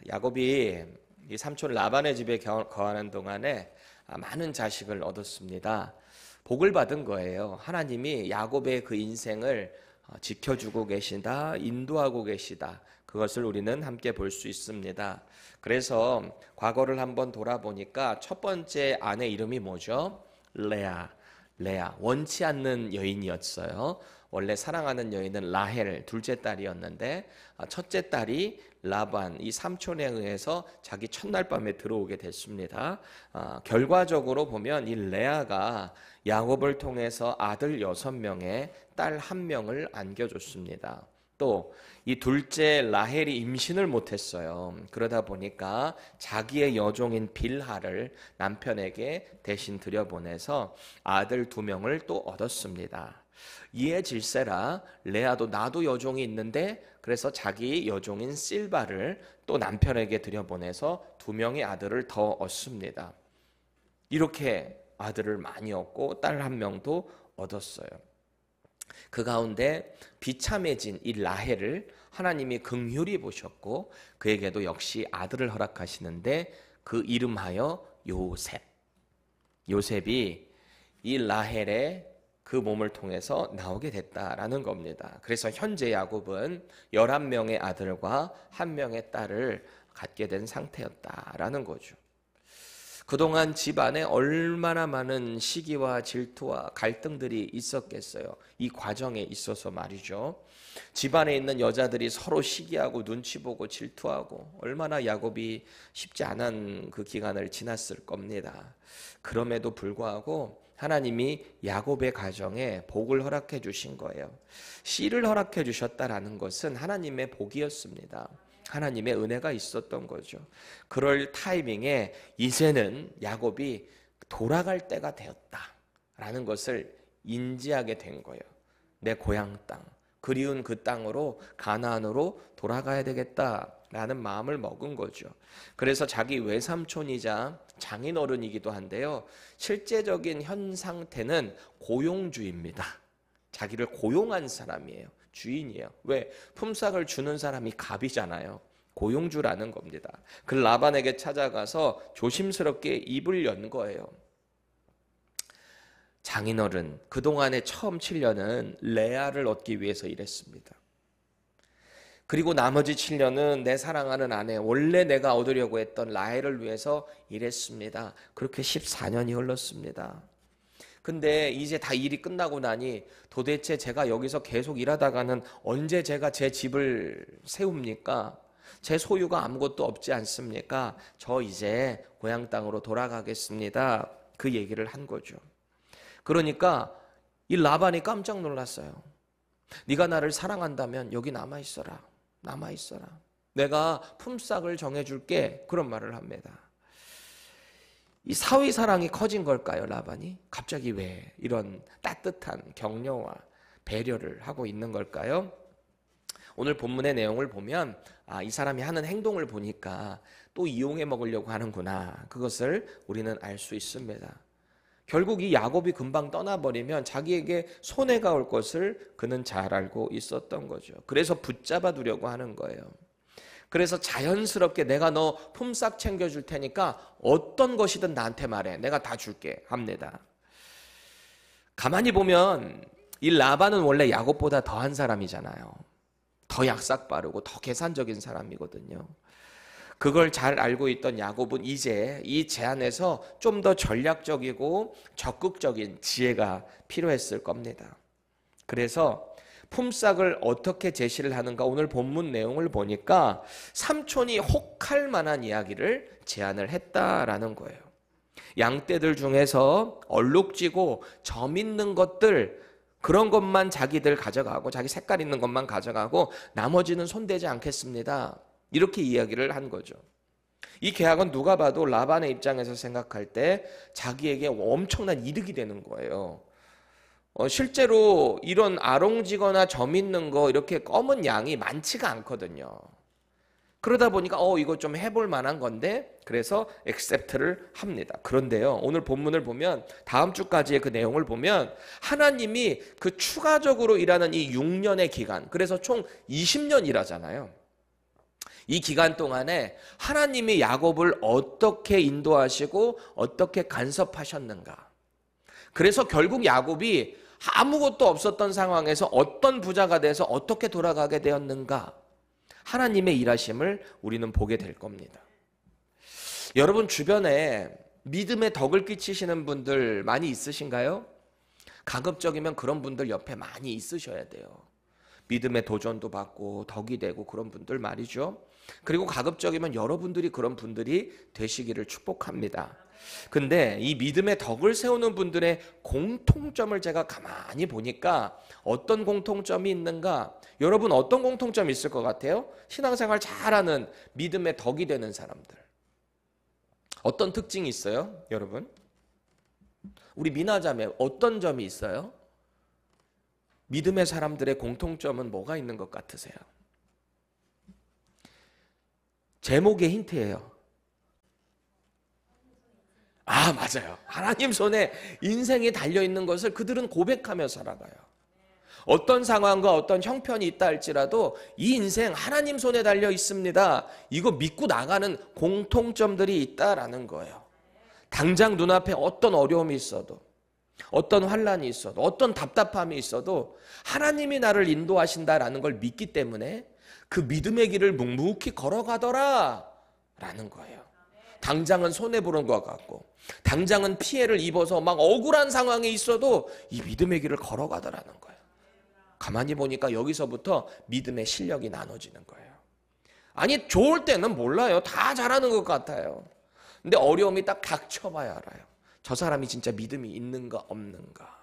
야곱이 이 삼촌 라반의 집에 거하는 동안에 많은 자식을 얻었습니다. 복을 받은 거예요. 하나님이 야곱의 그 인생을 지켜주고 계시다, 인도하고 계시다. 그것을 우리는 함께 볼 수 있습니다. 그래서 과거를 한번 돌아보니까 첫 번째 아내 이름이 뭐죠? 레아. 원치 않는 여인이었어요. 원래 사랑하는 여인은 라헬, 둘째 딸이었는데 첫째 딸이 라반, 이 삼촌에 의해서 자기 첫날 밤에 들어오게 됐습니다. 결과적으로 보면 이 레아가 야곱을 통해서 아들 6명에 딸 1명을 안겨줬습니다. 또 이 둘째 라헬이 임신을 못했어요. 그러다 보니까 자기의 여종인 빌하를 남편에게 대신 들여보내서 아들 2명을 또 얻었습니다. 이에 질세라 레아도 나도 여종이 있는데 그래서 자기 여종인 실바를 또 남편에게 들여보내서 2명의 아들을 더 얻습니다. 이렇게 아들을 많이 얻고 딸 1명도 얻었어요. 그 가운데 비참해진 이 라헬을 하나님이 긍휼히 보셨고 그에게도 역시 아들을 허락하시는데 그 이름하여 요셉. 요셉이 이 라헬의 그 몸을 통해서 나오게 됐다라는 겁니다. 그래서 현재 야곱은 11명의 아들과 1명의 딸을 갖게 된 상태였다라는 거죠. 그동안 집안에 얼마나 많은 시기와 질투와 갈등들이 있었겠어요. 이 과정에 있어서 말이죠. 집안에 있는 여자들이 서로 시기하고 눈치 보고 질투하고 얼마나 야곱이 쉽지 않은 그 기간을 지났을 겁니다. 그럼에도 불구하고 하나님이 야곱의 가정에 복을 허락해 주신 거예요. 씨를 허락해 주셨다라는 것은 하나님의 복이었습니다. 하나님의 은혜가 있었던 거죠. 그럴 타이밍에 이제는 야곱이 돌아갈 때가 되었다라는 것을 인지하게 된 거예요. 내 고향 땅, 그리운 그 땅으로 가나안으로 돌아가야 되겠다라는 마음을 먹은 거죠. 그래서 자기 외삼촌이자 장인어른이기도 한데요. 실제적인 현 상태는 고용주입니다. 자기를 고용한 사람이에요. 주인이에요. 왜? 품삯을 주는 사람이 갑이잖아요. 고용주라는 겁니다. 그 라반에게 찾아가서 조심스럽게 입을 연 거예요. 장인어른, 그동안의 처음 7년은 레아를 얻기 위해서 일했습니다. 그리고 나머지 7년은 내 사랑하는 아내, 원래 내가 얻으려고 했던 라헬을 위해서 일했습니다. 그렇게 14년이 흘렀습니다. 근데 이제 다 일이 끝나고 나니 도대체 제가 여기서 계속 일하다가는 언제 제가 제 집을 세웁니까? 제 소유가 아무것도 없지 않습니까? 저 이제 고향 땅으로 돌아가겠습니다. 그 얘기를 한 거죠. 그러니까 이 라반이 깜짝 놀랐어요. 네가 나를 사랑한다면 여기 남아있어라. 내가 품삯을 정해줄게. 그런 말을 합니다. 이 사위 사랑이 커진 걸까요, 라반이? 갑자기 왜 이런 따뜻한 격려와 배려를 하고 있는 걸까요? 오늘 본문의 내용을 보면 이 사람이 하는 행동을 보니까 또 이용해 먹으려고 하는구나. 그것을 우리는 알 수 있습니다. 결국 이 야곱이 금방 떠나버리면 자기에게 손해가 올 것을 그는 잘 알고 있었던 거죠. 그래서 붙잡아 두려고 하는 거예요. 그래서 자연스럽게 내가 너 품삯 챙겨줄 테니까 어떤 것이든 나한테 말해. 내가 다 줄게 합니다. 가만히 보면 이 라반은 원래 야곱보다 더한 사람이잖아요. 더 약삭 빠르고 더 계산적인 사람이거든요. 그걸 잘 알고 있던 야곱은 이제 이 제안에서 좀 더 전략적이고 적극적인 지혜가 필요했을 겁니다. 그래서 품삯을 어떻게 제시를 하는가, 오늘 본문 내용을 보니까 삼촌이 혹할 만한 이야기를 제안을 했다라는 거예요. 양떼들 중에서 얼룩지고 점 있는 것들, 그런 것만 자기들 가져가고 자기 색깔 있는 것만 가져가고 나머지는 손대지 않겠습니다. 이렇게 이야기를 한 거죠. 이 계약은 누가 봐도 라반의 입장에서 생각할 때 자기에게 엄청난 이득이 되는 거예요. 실제로 이런 아롱지거나 점 있는 거 이렇게 검은 양이 많지가 않거든요. 그러다 보니까 이거 좀 해볼 만한 건데 그래서 액셉트를 합니다. 그런데요, 오늘 본문을 보면 다음 주까지의 그 내용을 보면 하나님이 그 추가적으로 일하는 이 6년의 기간, 그래서 총 20년 일하잖아요. 이 기간 동안에 하나님이 야곱을 어떻게 인도하시고 어떻게 간섭하셨는가. 그래서 결국 야곱이 아무것도 없었던 상황에서 어떤 부자가 돼서 어떻게 돌아가게 되었는가. 하나님의 일하심을 우리는 보게 될 겁니다. 여러분 주변에 믿음의 덕을 끼치시는 분들 많이 있으신가요? 가급적이면 그런 분들 옆에 많이 있으셔야 돼요. 믿음의 도전도 받고 덕이 되고 그런 분들 말이죠. 그리고 가급적이면 여러분들이 그런 분들이 되시기를 축복합니다. 근데 이 믿음의 덕을 세우는 분들의 공통점을 제가 가만히 보니까 어떤 공통점이 있는가? 여러분 어떤 공통점이 있을 것 같아요? 신앙생활 잘하는 믿음의 덕이 되는 사람들. 어떤 특징이 있어요, 여러분? 우리 미나자매 어떤 점이 있어요? 믿음의 사람들의 공통점은 뭐가 있는 것 같으세요? 제목의 힌트예요. 아, 맞아요. 하나님 손에 인생이 달려있는 것을 그들은 고백하며 살아가요. 어떤 상황과 어떤 형편이 있다 할지라도 이 인생 하나님 손에 달려 있습니다. 이거 믿고 나가는 공통점들이 있다라는 거예요. 당장 눈앞에 어떤 어려움이 있어도, 어떤 환난이 있어도, 어떤 답답함이 있어도 하나님이 나를 인도하신다라는 걸 믿기 때문에 그 믿음의 길을 묵묵히 걸어가더라 라는 거예요. 당장은 손해보는 것 같고 당장은 피해를 입어서 막 억울한 상황에 있어도 이 믿음의 길을 걸어가더라는 거예요. 가만히 보니까 여기서부터 믿음의 실력이 나눠지는 거예요. 아니 좋을 때는 몰라요. 다 잘하는 것 같아요. 근데 어려움이 딱 닥쳐봐야 알아요. 저 사람이 진짜 믿음이 있는가 없는가.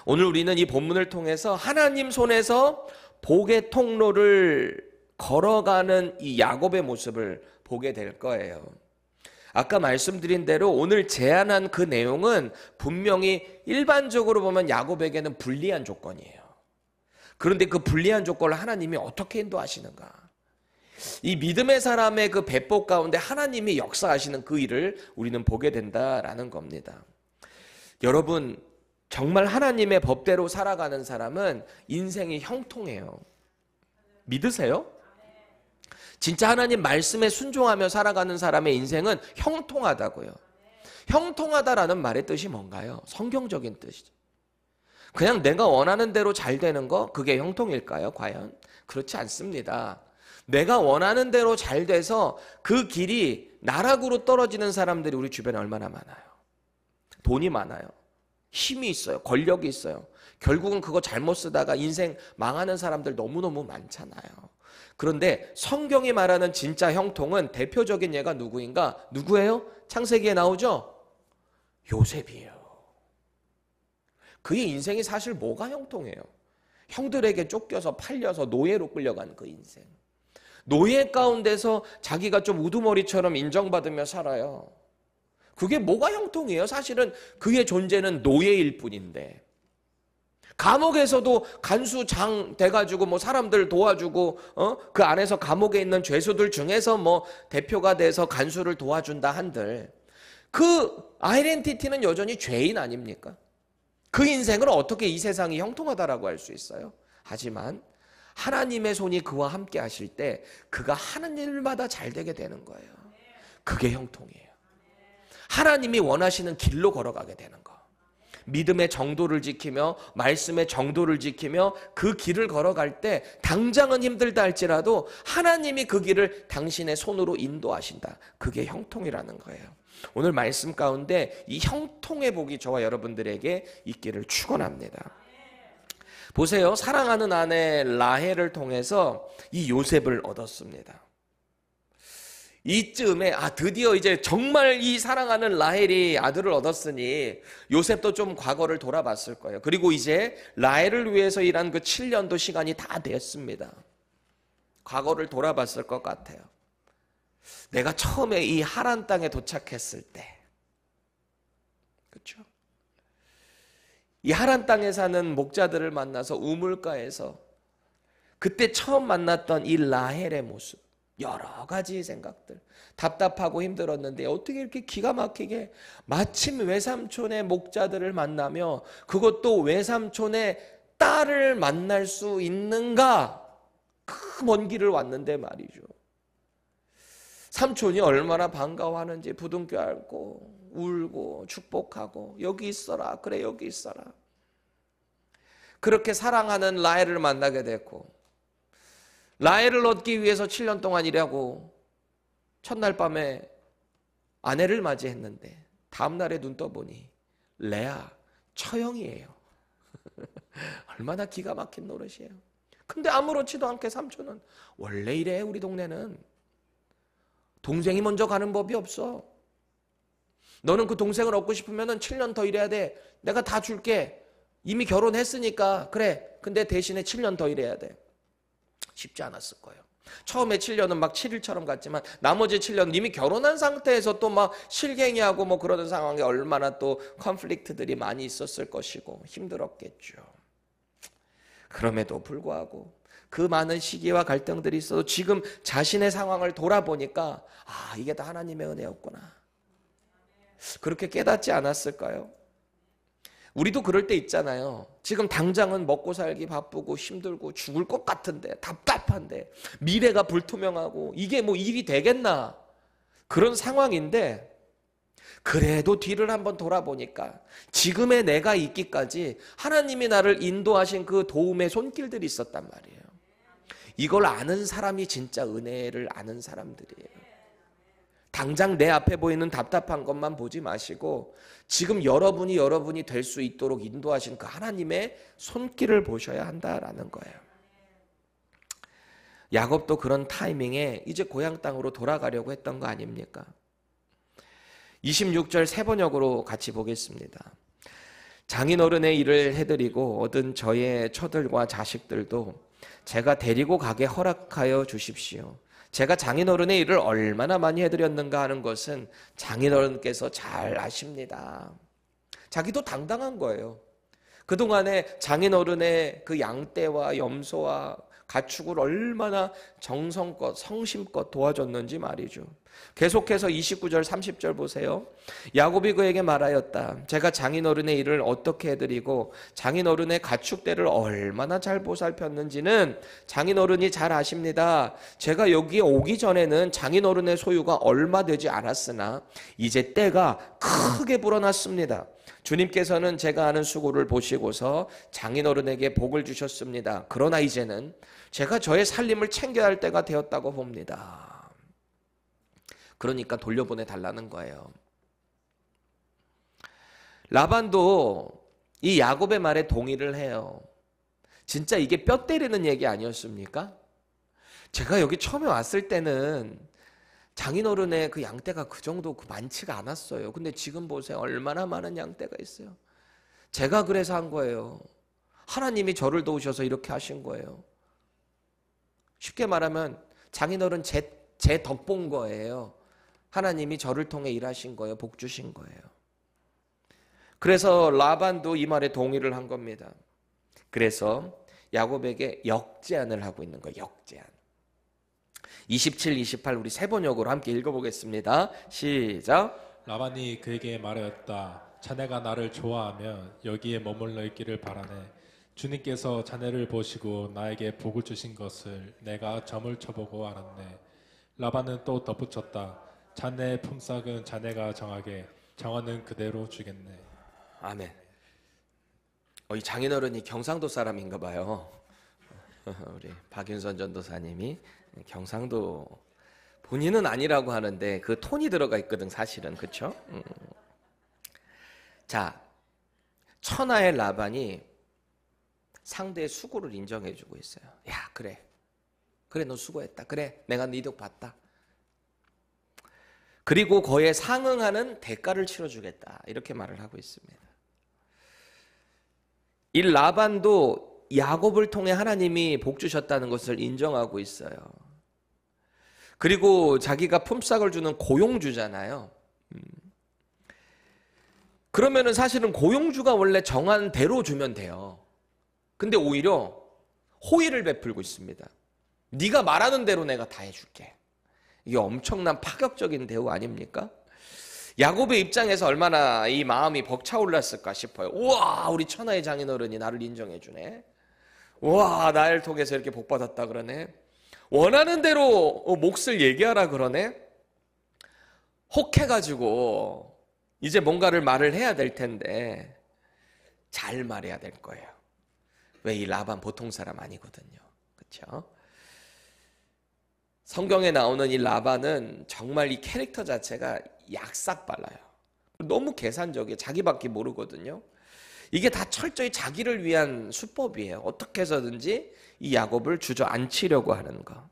오늘 우리는 이 본문을 통해서 하나님 손에서 복의 통로를 걸어가는 이 야곱의 모습을 보게 될 거예요. 아까 말씀드린 대로 오늘 제안한 그 내용은 분명히 일반적으로 보면 야곱에게는 불리한 조건이에요. 그런데 그 불리한 조건을 하나님이 어떻게 인도하시는가? 이 믿음의 사람의 그 배법 가운데 하나님이 역사하시는 그 일을 우리는 보게 된다라는 겁니다. 여러분 정말 하나님의 법대로 살아가는 사람은 인생이 형통해요. 믿으세요? 진짜 하나님 말씀에 순종하며 살아가는 사람의 인생은 형통하다고요. 형통하다라는 말의 뜻이 뭔가요? 성경적인 뜻이죠. 그냥 내가 원하는 대로 잘 되는 거 그게 형통일까요? 과연? 그렇지 않습니다. 내가 원하는 대로 잘 돼서 그 길이 나락으로 떨어지는 사람들이 우리 주변에 얼마나 많아요. 돈이 많아요. 힘이 있어요. 권력이 있어요. 결국은 그거 잘못 쓰다가 인생 망하는 사람들 너무너무 많잖아요. 그런데 성경이 말하는 진짜 형통은 대표적인 예가 누구인가? 누구예요? 창세기에 나오죠? 요셉이에요. 그의 인생이 사실 뭐가 형통해요? 형들에게 쫓겨서 팔려서 노예로 끌려간 그 인생. 노예 가운데서 자기가 좀 우두머리처럼 인정받으며 살아요. 그게 뭐가 형통이에요? 사실은 그의 존재는 노예일 뿐인데. 감옥에서도 간수장 돼가지고 뭐 사람들 도와주고 그 안에서 감옥에 있는 죄수들 중에서 뭐 대표가 돼서 간수를 도와준다 한들 그 아이덴티티는 여전히 죄인 아닙니까? 그 인생을 어떻게 이 세상이 형통하다라고 할 수 있어요? 하지만 하나님의 손이 그와 함께 하실 때 그가 하는 일마다 잘 되게 되는 거예요. 그게 형통이에요. 하나님이 원하시는 길로 걸어가게 되는 거. 믿음의 정도를 지키며 말씀의 정도를 지키며 그 길을 걸어갈 때 당장은 힘들다 할지라도 하나님이 그 길을 당신의 손으로 인도하신다. 그게 형통이라는 거예요. 오늘 말씀 가운데 이 형통의 복이 저와 여러분들에게 있기를 축원합니다. 보세요. 사랑하는 아내 라헬을 통해서 이 요셉을 얻었습니다. 이쯤에 드디어 이제 정말 이 사랑하는 라헬이 아들을 얻었으니 요셉도 좀 과거를 돌아봤을 거예요. 그리고 이제 라헬을 위해서 일한 그 7년도 시간이 다 됐습니다. 과거를 돌아봤을 것 같아요. 내가 처음에 이 하란 땅에 도착했을 때, 그렇죠? 이 하란 땅에 사는 목자들을 만나서 우물가에서 그때 처음 만났던 이 라헬의 모습, 여러 가지 생각들, 답답하고 힘들었는데 어떻게 이렇게 기가 막히게 마침 외삼촌의 목자들을 만나며 그것도 외삼촌의 딸을 만날 수 있는가? 그 먼 길을 왔는데 말이죠. 삼촌이 얼마나 반가워하는지 부둥켜 안고 울고 축복하고 여기 있어라. 그래 여기 있어라. 그렇게 사랑하는 라헬을 만나게 됐고 라헬을 얻기 위해서 7년 동안 일하고 첫날 밤에 아내를 맞이했는데 다음날에 눈 떠보니 레아 처형이에요. 얼마나 기가 막힌 노릇이에요. 근데 아무렇지도 않게 삼촌은 원래 이래 우리 동네는. 동생이 먼저 가는 법이 없어. 너는 그 동생을 얻고 싶으면 7년 더 일해야 돼. 내가 다 줄게. 이미 결혼했으니까 그래. 근데 대신에 7년 더 일해야 돼. 쉽지 않았을 거예요. 처음에 7년은 막 7일처럼 갔지만 나머지 7년 이미 결혼한 상태에서 또 막 실갱이하고 뭐 그러는 상황에 얼마나 또 컨플릭트들이 많이 있었을 것이고 힘들었겠죠. 그럼에도 불구하고 그 많은 시기와 갈등들이 있어도 지금 자신의 상황을 돌아보니까 아, 이게 다 하나님의 은혜였구나. 그렇게 깨닫지 않았을까요? 우리도 그럴 때 있잖아요. 지금 당장은 먹고 살기 바쁘고 힘들고 죽을 것 같은데 답답한데 미래가 불투명하고 이게 뭐 일이 되겠나 그런 상황인데 그래도 뒤를 한번 돌아보니까 지금의 내가 있기까지 하나님이 나를 인도하신 그 도움의 손길들이 있었단 말이에요. 이걸 아는 사람이 진짜 은혜를 아는 사람들이에요. 당장 내 앞에 보이는 답답한 것만 보지 마시고 지금 여러분이 될 수 있도록 인도하신 그 하나님의 손길을 보셔야 한다라는 거예요. 야곱도 그런 타이밍에 이제 고향 땅으로 돌아가려고 했던 거 아닙니까? 26절 세 번역으로 같이 보겠습니다. 장인어른의 일을 해드리고 얻은 저의 처들과 자식들도 제가 데리고 가게 허락하여 주십시오. 제가 장인어른의 일을 얼마나 많이 해드렸는가 하는 것은 장인어른께서 잘 아십니다. 자기도 당당한 거예요. 그동안에 장인어른의 그 양떼와 염소와 가축을 얼마나 정성껏 성심껏 도와줬는지 말이죠. 계속해서 29절 30절 보세요. 야곱이 그에게 말하였다. 제가 장인어른의 일을 어떻게 해드리고 장인어른의 가축대를 얼마나 잘 보살폈는지는 장인어른이 잘 아십니다. 제가 여기에 오기 전에는 장인어른의 소유가 얼마 되지 않았으나 이제 때가 크게 불어났습니다. 주님께서는 제가 하는 수고를 보시고서 장인어른에게 복을 주셨습니다. 그러나 이제는 제가 저의 살림을 챙겨야 할 때가 되었다고 봅니다. 그러니까 돌려보내 달라는 거예요. 라반도 이 야곱의 말에 동의를 해요. 진짜 이게 뼈 때리는 얘기 아니었습니까? 제가 여기 처음에 왔을 때는 장인어른의 그 양떼가 그 정도 많지가 않았어요. 근데 지금 보세요. 얼마나 많은 양떼가 있어요. 제가 그래서 한 거예요. 하나님이 저를 도우셔서 이렇게 하신 거예요. 쉽게 말하면 장인어른 제 덕 본 거예요. 하나님이 저를 통해 일하신 거예요. 복 주신 거예요. 그래서 라반도 이 말에 동의를 한 겁니다. 그래서 야곱에게 역제안을 하고 있는 거예요. 역제안. 27, 28 우리 세 번역으로 함께 읽어보겠습니다. 시작. 라반이 그에게 말하였다. 자네가 나를 좋아하면 여기에 머물러 있기를 바라네. 주님께서 자네를 보시고 나에게 복을 주신 것을 내가 점을 쳐보고 알았네. 라반은 또 덧붙였다. 자네의 품삯은 자네가 정하게 정하는 그대로 주겠네. 아멘. 이 장인어른이 경상도 사람인가 봐요. 우리 박윤선 전도사님이 경상도 본인은 아니라고 하는데 그 톤이 들어가 있거든 사실은. 그렇죠? 자, 천하의 라반이 상대의 수고를 인정해주고 있어요. 야, 그래 너 수고했다. 그래 내가 네 덕 봤다. 그리고 그에 상응하는 대가를 치러주겠다. 이렇게 말을 하고 있습니다. 이 라반도 야곱을 통해 하나님이 복 주셨다는 것을 인정하고 있어요. 그리고 자기가 품삯을 주는 고용주잖아요. 그러면은 사실은 고용주가 원래 정한 대로 주면 돼요. 근데 오히려 호의를 베풀고 있습니다. 네가 말하는 대로 내가 다 해줄게. 이게 엄청난 파격적인 대우 아닙니까? 야곱의 입장에서 얼마나 이 마음이 벅차올랐을까 싶어요. 우와, 우리 천하의 장인어른이 나를 인정해 주네. 와, 나를 통해서 이렇게 복 받았다 그러네. 원하는 대로 몫을 얘기하라 그러네. 혹해가지고 이제 뭔가를 말을 해야 될 텐데 잘 말해야 될 거예요. 왜 이 라반 보통 사람 아니거든요. 그렇죠? 성경에 나오는 이 라반은 정말 이 캐릭터 자체가 약삭빨라요. 너무 계산적이에요. 자기밖에 모르거든요. 이게 다 철저히 자기를 위한 수법이에요. 어떻게 해서든지 이 야곱을 주저앉히려고 하는 거.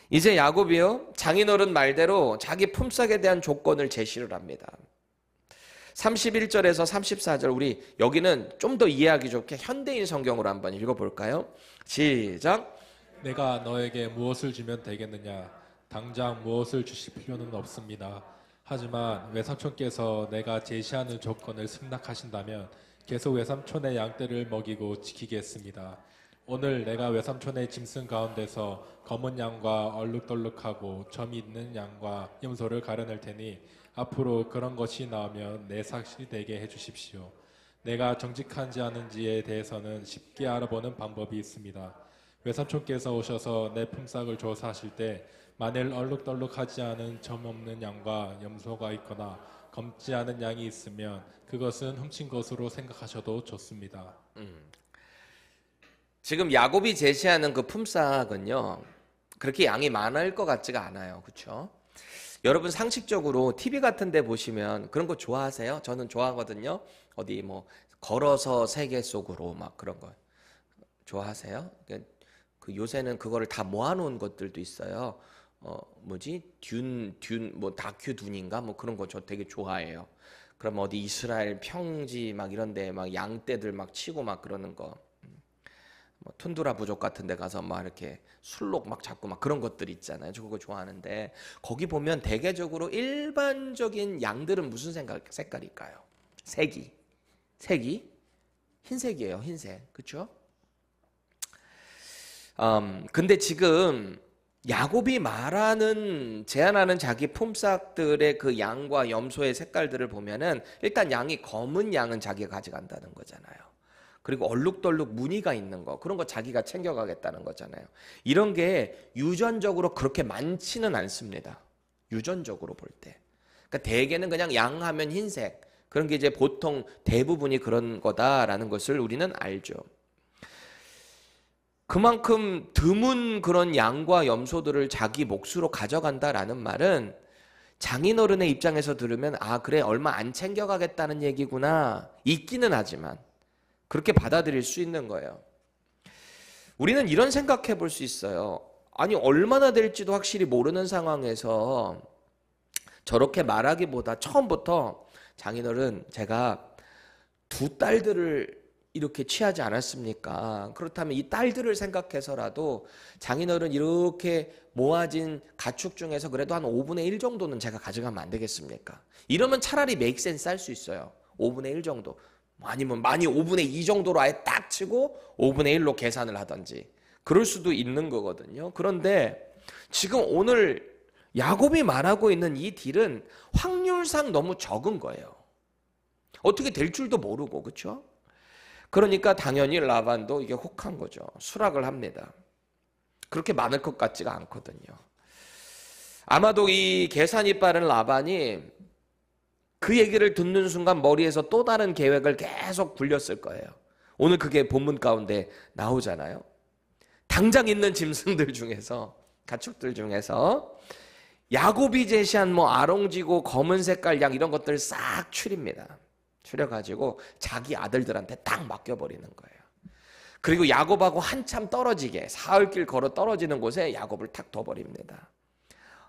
이제 야곱이요, 장인어른 말대로 자기 품삯에 대한 조건을 제시를 합니다. 31절에서 34절, 우리 여기는 좀 더 이해하기 좋게 현대인 성경으로 한번 읽어볼까요? 시작. 내가 너에게 무엇을 주면 되겠느냐? 당장 무엇을 주실 필요는 없습니다. 하지만 외삼촌께서 내가 제시하는 조건을 승낙하신다면 계속 외삼촌의 양떼를 먹이고 지키겠습니다. 오늘 내가 외삼촌의 짐승 가운데서 검은 양과 얼룩덜룩하고 점이 있는 양과 염소를 가려낼 테니 앞으로 그런 것이 나오면 내 삭이 되게 해주십시오. 내가 정직한지 아닌지에 대해서는 쉽게 알아보는 방법이 있습니다. 외삼촌께서 오셔서 내 품삯을 조사하실 때 만일 얼룩덜룩하지 않은 점 없는 양과 염소가 있거나 검지 않은 양이 있으면 그것은 훔친 것으로 생각하셔도 좋습니다. 지금 야곱이 제시하는 그 품삯은요, 그렇게 양이 많을 것 같지가 않아요. 그렇죠? 여러분 상식적으로 TV 같은 데 보시면 그런 거 좋아하세요? 저는 좋아하거든요. 어디 뭐 걸어서 세계 속으로 막 그런 거 좋아하세요? 그 요새는 그거를 다 모아놓은 것들도 있어요. 뭐 다큐 둔인가 뭐 그런 거 저 되게 좋아해요. 그럼 어디 이스라엘 평지 막 이런데 막 양떼들 막 치고 막 그러는 거. 뭐 툰드라 부족 같은 데 가서 막 이렇게 술록 막 잡고 막 그런 것들 있잖아요. 저 그거 좋아하는데 거기 보면 대개적으로 일반적인 양들은 무슨 색깔일까요? 색이 흰색이에요. 흰색. 그렇죠? 근데 지금 야곱이 제안하는 자기 품삯들의 그 양과 염소의 색깔들을 보면은 일단 양이 검은 양은 자기가 가져간다는 거잖아요. 그리고 얼룩덜룩 무늬가 있는 거, 그런 거 자기가 챙겨가겠다는 거잖아요. 이런 게 유전적으로 그렇게 많지는 않습니다. 유전적으로 볼 때. 그러니까 대개는 그냥 양 하면 흰색, 그런 게 이제 보통 대부분이 그런 거다라는 것을 우리는 알죠. 그만큼 드문 그런 양과 염소들을 자기 몫으로 가져간다라는 말은 장인어른의 입장에서 들으면 아 그래 얼마 안 챙겨가겠다는 얘기구나 있기는 하지만 그렇게 받아들일 수 있는 거예요. 우리는 이런 생각해 볼 수 있어요. 아니 얼마나 될지도 확실히 모르는 상황에서 저렇게 말하기보다 처음부터 장인어른 제가 두 딸들을 이렇게 취하지 않았습니까? 그렇다면 이 딸들을 생각해서라도 장인어른 이렇게 모아진 가축 중에서 그래도 한 5분의 1 정도는 제가 가져가면 안 되겠습니까? 이러면 차라리 메이크 센스 할 수 있어요. 5분의 1 정도. 아니면 많이 5분의 2 정도로 아예 딱 치고 5분의 1로 계산을 하든지 그럴 수도 있는 거거든요. 그런데 지금 오늘 야곱이 말하고 있는 이 딜은 확률상 너무 적은 거예요. 어떻게 될 줄도 모르고 그렇죠? 그러니까 당연히 라반도 이게 혹한 거죠. 수락을 합니다. 그렇게 많을 것 같지가 않거든요. 아마도 이 계산이 빠른 라반이 그 얘기를 듣는 순간 머리에서 또 다른 계획을 계속 굴렸을 거예요. 오늘 그게 본문 가운데 나오잖아요. 당장 있는 짐승들 중에서 가축들 중에서 야곱이 제시한 뭐 아롱지고 검은 색깔 양 이런 것들을 싹 추립니다. 추려가지고 자기 아들들한테 딱 맡겨버리는 거예요. 그리고 야곱하고 한참 떨어지게 사흘길 걸어 떨어지는 곳에 야곱을 탁 둬버립니다.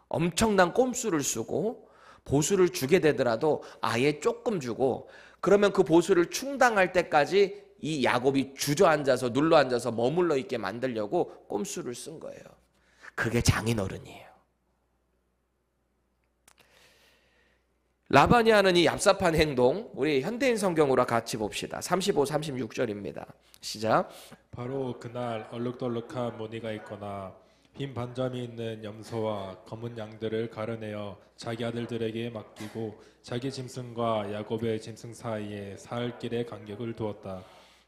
엄청난 꼼수를 쓰고 보수를 주게 되더라도 아예 조금 주고 그러면 그 보수를 충당할 때까지 이 야곱이 주저앉아서 눌러앉아서 머물러 있게 만들려고 꼼수를 쓴 거예요. 그게 장인어른이에요. 라반이 하는 이 얍삽한 행동 우리 현대인 성경으로 같이 봅시다. 35, 36절입니다. 시작. 바로 그날 얼룩덜룩한 무늬가 있거나 흰 반점이 있는 염소와 검은 양들을 가려내어 자기 아들들에게 맡기고 자기 짐승과 야곱의 짐승 사이에 사흘길의 간격을 두었다.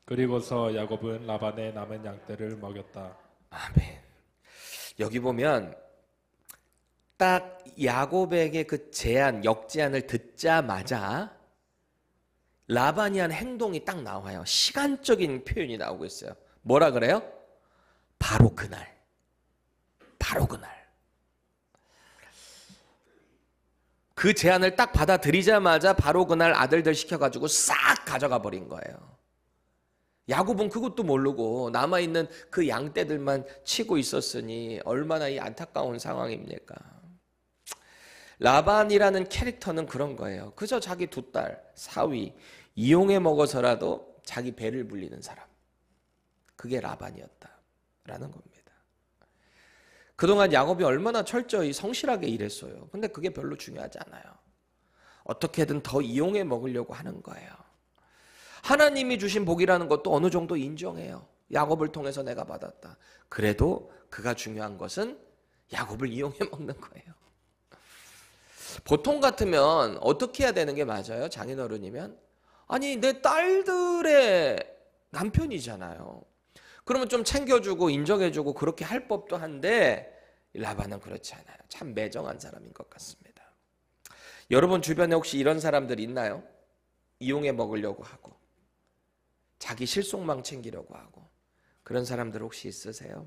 그리고서 야곱은 라반의 남은 양떼를 먹였다. 아멘. 여기 보면 딱 야곱에게 그 제안, 역제안을 듣자마자 라반이 한 행동이 딱 나와요. 시간적인 표현이 나오고 있어요. 뭐라 그래요? 바로 그날. 바로 그날. 그 제안을 딱 받아들이자마자 바로 그날 아들들 시켜가지고 싹 가져가 버린 거예요. 야곱은 그것도 모르고 남아있는 그 양떼들만 치고 있었으니 얼마나 이 안타까운 상황입니까? 라반이라는 캐릭터는 그런 거예요. 그저 자기 두 딸, 사위, 이용해 먹어서라도 자기 배를 불리는 사람. 그게 라반이었다라는 겁니다. 그동안 야곱이 얼마나 철저히 성실하게 일했어요. 근데 그게 별로 중요하지 않아요. 어떻게든 더 이용해 먹으려고 하는 거예요. 하나님이 주신 복이라는 것도 어느 정도 인정해요. 야곱을 통해서 내가 받았다. 그래도 그가 중요한 것은 야곱을 이용해 먹는 거예요. 보통 같으면 어떻게 해야 되는 게 맞아요? 장인어른이면? 아니 내 딸들의 남편이잖아요. 그러면 좀 챙겨주고 인정해주고 그렇게 할 법도 한데 라반은 그렇지 않아요. 참 매정한 사람인 것 같습니다. 여러분 주변에 혹시 이런 사람들 있나요? 이용해 먹으려고 하고 자기 실속만 챙기려고 하고 그런 사람들 혹시 있으세요?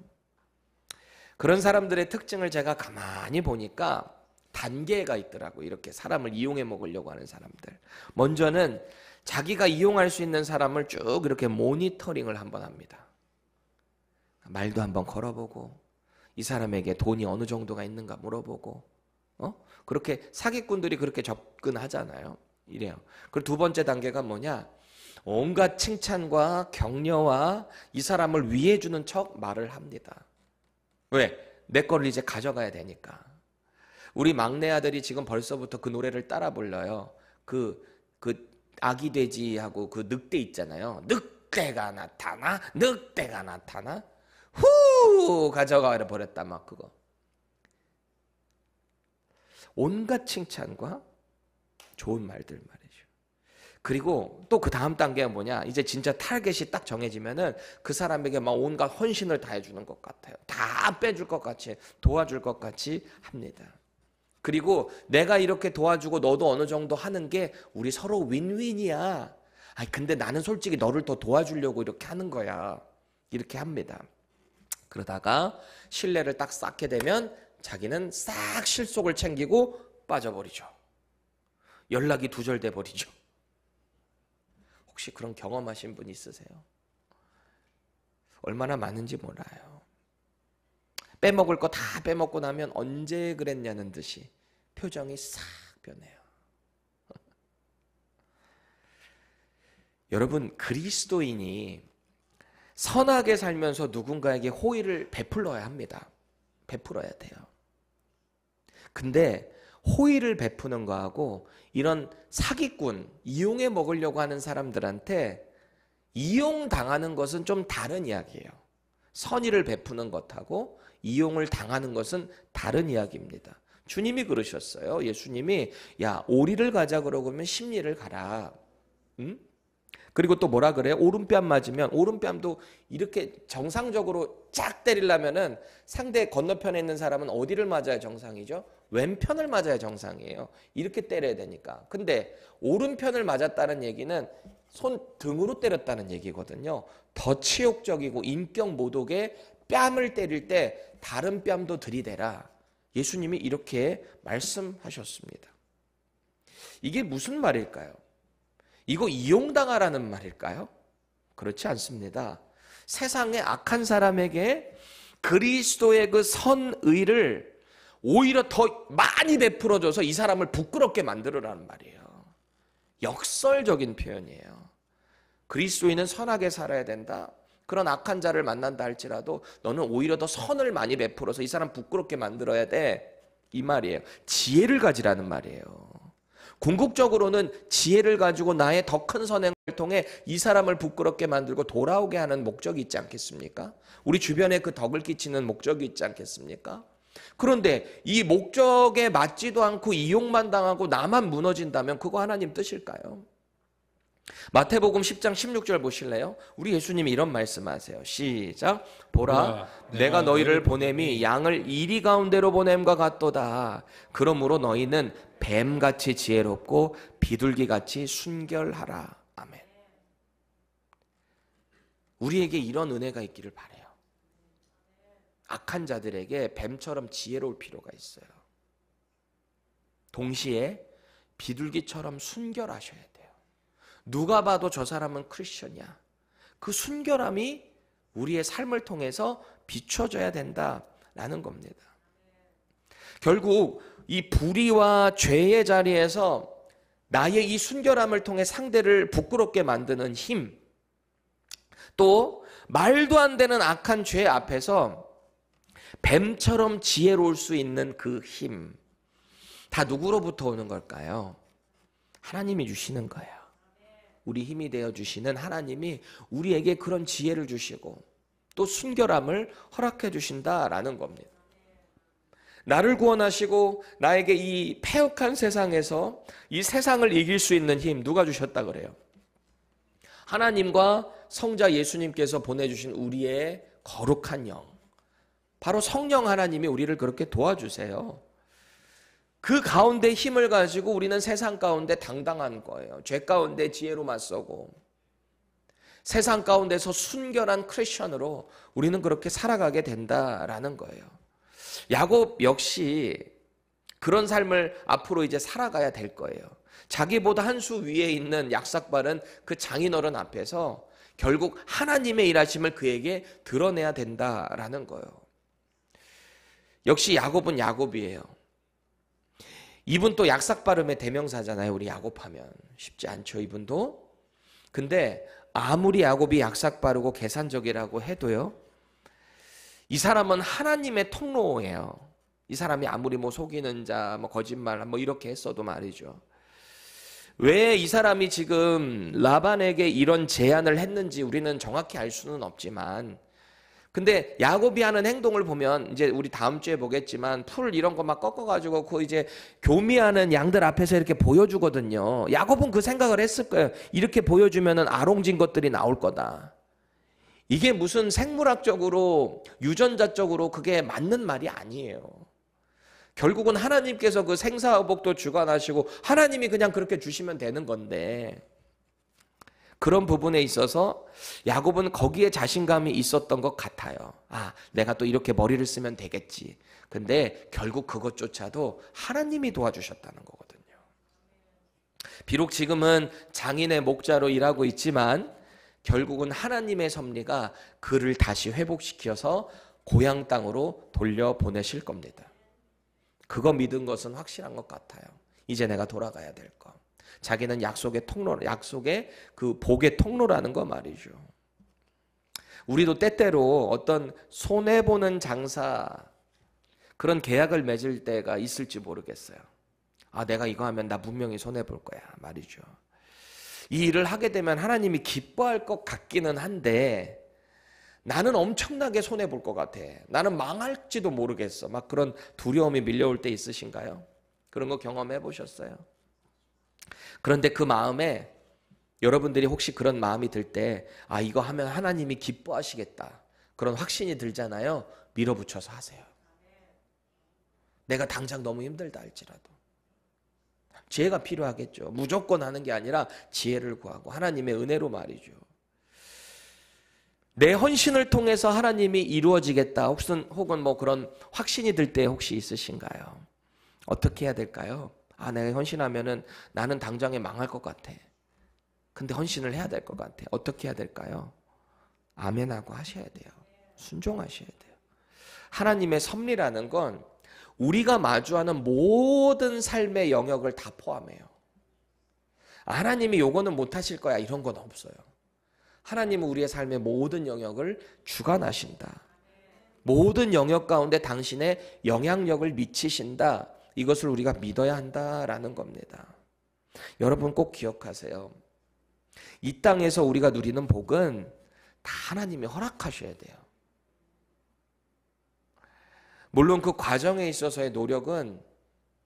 그런 사람들의 특징을 제가 가만히 보니까 단계가 있더라고요. 이렇게 사람을 이용해 먹으려고 하는 사람들. 먼저는 자기가 이용할 수 있는 사람을 쭉 이렇게 모니터링을 한번 합니다. 말도 한번 걸어보고 이 사람에게 돈이 어느 정도가 있는가 물어보고 그렇게 사기꾼들이 그렇게 접근하잖아요. 이래요. 그리고 두 번째 단계가 뭐냐? 온갖 칭찬과 격려와 이 사람을 위해주는 척 말을 합니다. 왜? 내 거를 이제 가져가야 되니까. 우리 막내 아들이 지금 벌써부터 그 노래를 따라 불러요. 그 아기 돼지하고 그 늑대 있잖아요. 늑대가 나타나, 늑대가 나타나. 후 가져가 버렸다 막 그거. 온갖 칭찬과 좋은 말들 말이죠. 그리고 또 그 다음 단계가 뭐냐? 이제 진짜 타겟이 딱 정해지면은 그 사람에게 막 온갖 헌신을 다 해주는 것 같아요. 다 빼줄 것 같이 도와줄 것 같이 합니다. 그리고 내가 이렇게 도와주고 너도 어느 정도 하는 게 우리 서로 윈윈이야. 아니 근데 나는 솔직히 너를 더 도와주려고 이렇게 하는 거야. 이렇게 합니다. 그러다가 신뢰를 딱 쌓게 되면 자기는 싹 실속을 챙기고 빠져버리죠. 연락이 두절돼 버리죠. 혹시 그런 경험하신 분 있으세요? 얼마나 많은지 몰라요. 빼먹을 거 다 빼먹고 나면 언제 그랬냐는 듯이 표정이 싹 변해요. 여러분 그리스도인이 선하게 살면서 누군가에게 호의를 베풀어야 합니다. 베풀어야 돼요. 근데 호의를 베푸는 거하고 이런 사기꾼, 이용해 먹으려고 하는 사람들한테 이용당하는 것은 좀 다른 이야기예요. 선의를 베푸는 것하고 이용을 당하는 것은 다른 이야기입니다. 주님이 그러셨어요. 예수님이 야 오리를 가자 그러면 십리를 가라. 응? 그리고 또 뭐라 그래요? 오른뺨 맞으면 오른뺨도 이렇게 정상적으로 쫙 때리려면은 상대 건너편에 있는 사람은 어디를 맞아야 정상이죠? 왼편을 맞아야 정상이에요. 이렇게 때려야 되니까. 근데 오른편을 맞았다는 얘기는 손 등으로 때렸다는 얘기거든요. 더 치욕적이고 인격 모독에 뺨을 때릴 때 다른 뺨도 들이대라. 예수님이 이렇게 말씀하셨습니다. 이게 무슨 말일까요? 이거 이용당하라는 말일까요? 그렇지 않습니다. 세상의 악한 사람에게 그리스도의 그 선의를 오히려 더 많이 베풀어줘서 이 사람을 부끄럽게 만들으라는 말이에요. 역설적인 표현이에요. 그리스도인은 선하게 살아야 된다. 그런 악한 자를 만난다 할지라도 너는 오히려 더 선을 많이 베풀어서 이 사람 부끄럽게 만들어야 돼. 이 말이에요. 지혜를 가지라는 말이에요. 궁극적으로는 지혜를 가지고 나의 더 큰 선행을 통해 이 사람을 부끄럽게 만들고 돌아오게 하는 목적이 있지 않겠습니까? 우리 주변에 그 덕을 끼치는 목적이 있지 않겠습니까? 그런데 이 목적에 맞지도 않고 이용만 당하고 나만 무너진다면 그거 하나님 뜻일까요? 마태복음 10장 16절 보실래요? 우리 예수님이 이런 말씀하세요. 시작. 보라, 내가 너희를 보냄이 양을 이리 가운데로 보냄과 같도다. 그러므로 너희는 뱀같이 지혜롭고 비둘기같이 순결하라. 아멘. 우리에게 이런 은혜가 있기를 바라요. 악한 자들에게 뱀처럼 지혜로울 필요가 있어요. 동시에 비둘기처럼 순결하셔야 돼요. 누가 봐도 저 사람은 크리스천이야. 그 순결함이 우리의 삶을 통해서 비춰져야 된다라는 겁니다. 결국 이 불의와 죄의 자리에서 나의 이 순결함을 통해 상대를 부끄럽게 만드는 힘, 또 말도 안 되는 악한 죄 앞에서 뱀처럼 지혜로울 수 있는 그 힘, 다 누구로부터 오는 걸까요? 하나님이 주시는 거예요. 우리 힘이 되어 주시는 하나님이 우리에게 그런 지혜를 주시고 또 순결함을 허락해 주신다라는 겁니다. 나를 구원하시고 나에게 이 패역한 세상에서 이 세상을 이길 수 있는 힘 누가 주셨다 그래요? 하나님과 성자 예수님께서 보내주신 우리의 거룩한 영, 바로 성령 하나님이 우리를 그렇게 도와주세요. 그 가운데 힘을 가지고 우리는 세상 가운데 당당한 거예요. 죄 가운데 지혜로 맞서고 세상 가운데서 순결한 크리스천으로 우리는 그렇게 살아가게 된다라는 거예요. 야곱 역시 그런 삶을 앞으로 이제 살아가야 될 거예요. 자기보다 한 수 위에 있는 약삭바른 그 장인어른 앞에서 결국 하나님의 일하심을 그에게 드러내야 된다라는 거예요. 역시 야곱은 야곱이에요. 이분 또 약삭빠름의 대명사잖아요. 우리 야곱하면 쉽지 않죠, 이분도. 근데 아무리 야곱이 약삭빠르고 계산적이라고 해도요, 이 사람은 하나님의 통로예요. 이 사람이 아무리 뭐 속이는 자, 뭐 거짓말, 뭐 이렇게 했어도 말이죠. 왜 이 사람이 지금 라반에게 이런 제안을 했는지 우리는 정확히 알 수는 없지만, 근데 야곱이 하는 행동을 보면 이제 우리 다음 주에 보겠지만 풀 이런 거 막 꺾어가지고 그 이제 교미하는 양들 앞에서 이렇게 보여주거든요. 야곱은 그 생각을 했을 거예요. 이렇게 보여주면은 아롱진 것들이 나올 거다. 이게 무슨 생물학적으로 유전자적으로 그게 맞는 말이 아니에요. 결국은 하나님께서 그 생사의복도 주관하시고 하나님이 그냥 그렇게 주시면 되는 건데, 그런 부분에 있어서 야곱은 거기에 자신감이 있었던 것 같아요. 아, 내가 또 이렇게 머리를 쓰면 되겠지. 근데 결국 그것조차도 하나님이 도와주셨다는 거거든요. 비록 지금은 장인의 목자로 일하고 있지만 결국은 하나님의 섭리가 그를 다시 회복시켜서 고향 땅으로 돌려보내실 겁니다. 그거 믿은 것은 확실한 것 같아요. 이제 내가 돌아가야 될 거. 자기는 약속의 통로, 약속의 그 복의 통로라는 거 말이죠. 우리도 때때로 어떤 손해보는 장사, 그런 계약을 맺을 때가 있을지 모르겠어요. 아, 내가 이거 하면 나 분명히 손해볼 거야 말이죠. 이 일을 하게 되면 하나님이 기뻐할 것 같기는 한데 나는 엄청나게 손해볼 것 같아. 나는 망할지도 모르겠어. 막 그런 두려움이 밀려올 때 있으신가요? 그런 거 경험해 보셨어요? 그런데 그 마음에 여러분들이 혹시 그런 마음이 들 때, 아, 이거 하면 하나님이 기뻐하시겠다, 그런 확신이 들잖아요. 밀어붙여서 하세요. 내가 당장 너무 힘들다 할지라도. 지혜가 필요하겠죠. 무조건 하는 게 아니라 지혜를 구하고 하나님의 은혜로 말이죠. 내 헌신을 통해서 하나님이 이루어지겠다 혹은 뭐 그런 확신이 들 때 혹시 있으신가요? 어떻게 해야 될까요? 아, 내가 헌신하면은 나는 당장에 망할 것 같아. 근데 헌신을 해야 될 것 같아. 어떻게 해야 될까요? 아멘하고 하셔야 돼요. 순종하셔야 돼요. 하나님의 섭리라는 건 우리가 마주하는 모든 삶의 영역을 다 포함해요. 하나님이 요거는 못하실 거야 이런 건 없어요. 하나님은 우리의 삶의 모든 영역을 주관하신다. 모든 영역 가운데 당신의 영향력을 미치신다. 이것을 우리가 믿어야 한다라는 겁니다. 여러분 꼭 기억하세요. 이 땅에서 우리가 누리는 복은 다 하나님이 허락하셔야 돼요. 물론 그 과정에 있어서의 노력은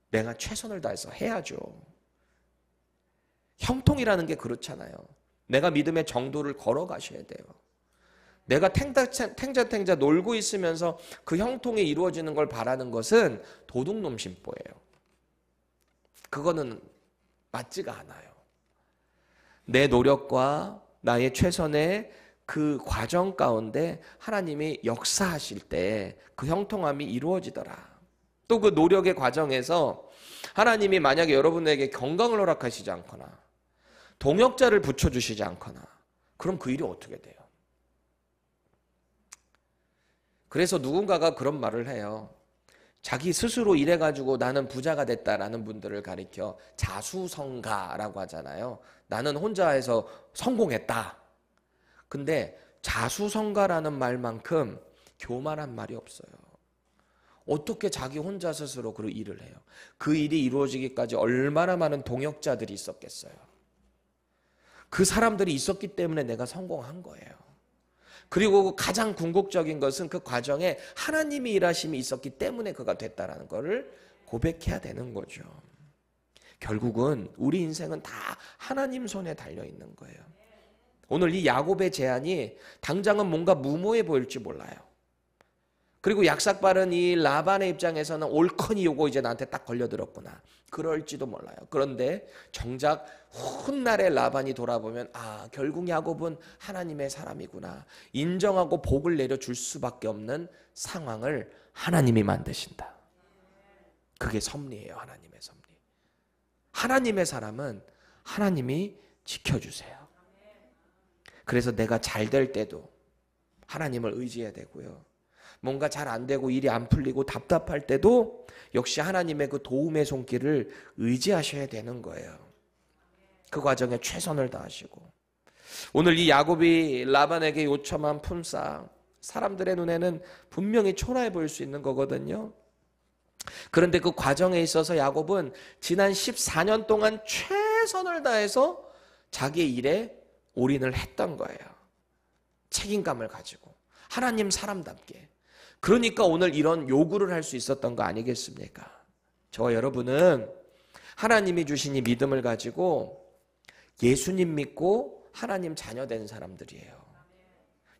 내가 최선을 다해서 해야죠. 형통이라는 게 그렇잖아요. 내가 믿음의 정도를 걸어가셔야 돼요. 내가 탱자탱자 놀고 있으면서 그 형통이 이루어지는 걸 바라는 것은 도둑놈 심보예요. 그거는 맞지가 않아요. 내 노력과 나의 최선의 그 과정 가운데 하나님이 역사하실 때 그 형통함이 이루어지더라. 또 그 노력의 과정에서 하나님이 만약에 여러분에게 건강을 허락하시지 않거나 동역자를 붙여주시지 않거나 그럼 그 일이 어떻게 돼요? 그래서 누군가가 그런 말을 해요. 자기 스스로 일해가지고 나는 부자가 됐다라는 분들을 가리켜 자수성가라고 하잖아요. 나는 혼자 해서 성공했다. 근데 자수성가라는 말만큼 교만한 말이 없어요. 어떻게 자기 혼자 스스로 그 일을 해요? 그 일이 이루어지기까지 얼마나 많은 동역자들이 있었겠어요. 그 사람들이 있었기 때문에 내가 성공한 거예요. 그리고 가장 궁극적인 것은 그 과정에 하나님이 일하심이 있었기 때문에 그가 됐다라는 것을 고백해야 되는 거죠. 결국은 우리 인생은 다 하나님 손에 달려 있는 거예요. 오늘 이 야곱의 제안이 당장은 뭔가 무모해 보일지 몰라요. 그리고 약삭빠른 이 라반의 입장에서는 옳거니 요거 이제 나한테 딱 걸려들었구나. 그럴지도 몰라요. 그런데 정작 훗날에 라반이 돌아보면 결국 야곱은 하나님의 사람이구나. 인정하고 복을 내려줄 수밖에 없는 상황을 하나님이 만드신다. 그게 섭리예요. 하나님의 섭리. 하나님의 사람은 하나님이 지켜주세요. 그래서 내가 잘 될 때도 하나님을 의지해야 되고요. 뭔가 잘 안 되고 일이 안 풀리고 답답할 때도 역시 하나님의 그 도움의 손길을 의지하셔야 되는 거예요. 그 과정에 최선을 다하시고 오늘 이 야곱이 라반에게 요청한 품삯 사람들의 눈에는 분명히 초라해 보일 수 있는 거거든요. 그런데 그 과정에 있어서 야곱은 지난 14년 동안 최선을 다해서 자기의 일에 올인을 했던 거예요. 책임감을 가지고 하나님 사람답게. 그러니까 오늘 이런 요구를 할 수 있었던 거 아니겠습니까? 저와 여러분은 하나님이 주신 이 믿음을 가지고 예수님 믿고 하나님 자녀 된 사람들이에요.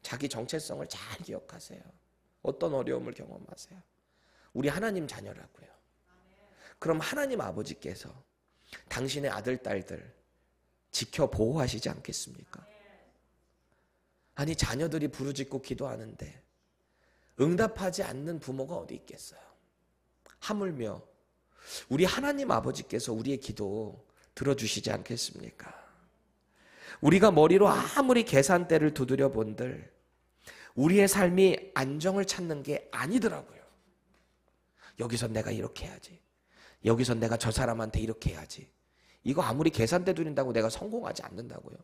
자기 정체성을 잘 기억하세요. 어떤 어려움을 경험하세요? 우리 하나님 자녀라고요. 그럼 하나님 아버지께서 당신의 아들, 딸들 지켜 보호하시지 않겠습니까? 아니 자녀들이 부르짖고 기도하는데 응답하지 않는 부모가 어디 있겠어요? 하물며 우리 하나님 아버지께서 우리의 기도 들어주시지 않겠습니까? 우리가 머리로 아무리 계산대를 두드려 본들 우리의 삶이 안정을 찾는 게 아니더라고요. 여기선 내가 이렇게 해야지. 여기선 내가 저 사람한테 이렇게 해야지. 이거 아무리 계산대 두린다고 내가 성공하지 않는다고요.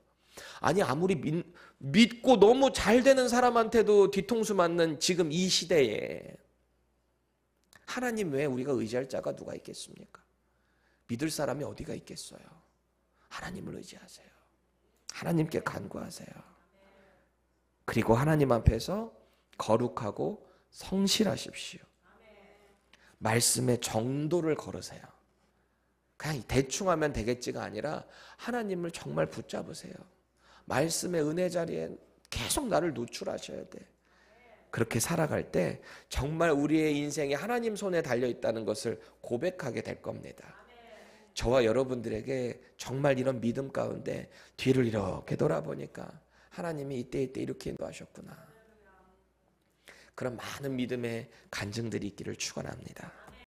아니 아무리 믿고 너무 잘 되는 사람한테도 뒤통수 맞는 지금 이 시대에 하나님 외에 우리가 의지할 자가 누가 있겠습니까? 믿을 사람이 어디가 있겠어요? 하나님을 의지하세요. 하나님께 간구하세요. 그리고 하나님 앞에서 거룩하고 성실하십시오. 말씀의 정도를 걸으세요. 그냥 대충 하면 되겠지가 아니라 하나님을 정말 붙잡으세요. 말씀의 은혜 자리에 계속 나를 노출하셔야 돼. 그렇게 살아갈 때 정말 우리의 인생이 하나님 손에 달려있다는 것을 고백하게 될 겁니다. 저와 여러분들에게 정말 이런 믿음 가운데 뒤를 이렇게 돌아보니까 하나님이 이때 이렇게 인도하셨구나. 그런 많은 믿음의 간증들이 있기를 축원합니다.